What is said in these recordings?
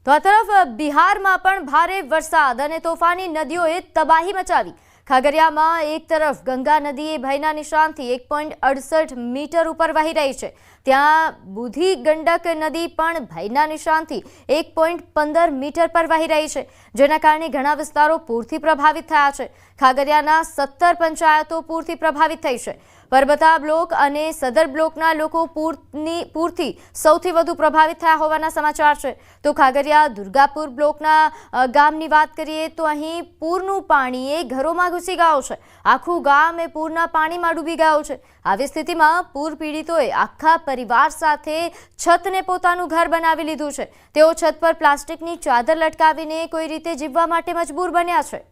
તો આ તરફ બિહારમાં પણ ભારે વરસાદ અને તોફાની નદીઓએ તબાહી મચાવી। ખાગરિયામાં એક તરફ ગંગા નદી ભયના નિશાનથી 1.68 મીટર ઉપર વહી રહી છે, ત્યાં બુધી ગંડક નદી પણ ભયના નિશાનથી 1.15 મીટર પર વહી રહી છે, જેના કારણે ઘણા વિસ્તારો પૂરથી પ્રભાવિત થયા છે। ખાગરિયાના 17 પંચાયતો પૂરથી પ્રભાવિત થઈ છે। પરબતા બ્લોક અને સદર બ્લોકના લોકો પૂરથી સૌથી વધુ પ્રભાવિત થયા હોવાના સમાચાર છે। તો ખાગરિયા દુર્ગાપુર બ્લોકના ગામની વાત કરીએ તો અહીં પૂરનું પાણી ઘરોમાં ઘૂસી ગયું છે, આખું ગામ પૂરના પાણીમાં ડૂબી ગયું છે। આવી સ્થિતિમાં પૂર પીડિતોએ આખા પરિવાર સાથે છતને પોતાનું ઘર બનાવી લીધું છે। તેઓ છત પર પ્લાસ્ટિકની ચાદર લટકાવીને કોઈ રીતે જીવવા માટે મજબૂર બન્યા છે।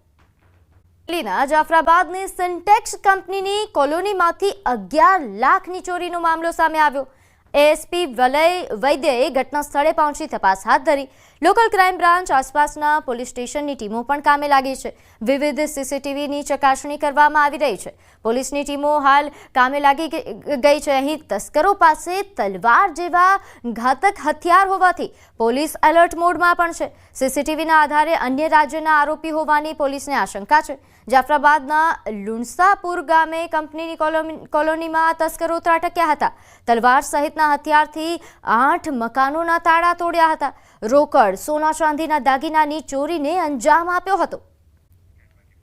જાફરાબાદની સિન્ટેક્સ કંપનીની કોલોનીમાંથી 11 લાખની ચોરીનો મામલો સામે આવ્યો। એએસપી વલય વૈદ્યએ ઘટના સ્થળે પહોંચી તપાસ હાથ ધરી। લોકલ ક્રાઇમ બ્રાન્ચ આસપાસના પોલીસ સ્ટેશનની ટીમો પણ કામે લાગી છે। વિવિધ સીસીટીવીની ચકાસણી કરવામાં આવી રહી છે। પોલીસની ટીમો હાલ કામે લાગી ગઈ છે। અહીં તસ્કરો પાસે તલવાર જેવા ઘાતક હથિયાર હોવાથી પોલીસ એલર્ટ મોડમાં પણ છે। સીસીટીવીના આધારે અન્ય રાજ્યના આરોપી હોવાની પોલીસને આશંકા છે। જાફરાબાદના લુણસાપુર ગામે કંપનીની કોલોનીમાં તસ્કરો ત્રાટક્યા હતા। તલવાર સહિતના હથિયારથી 8 મકાનોના તાળા તોડ્યા હતા। રોકડ, સોના ચાંદીના દાગીનાની ચોરીને અંજામ આપ્યો હતો।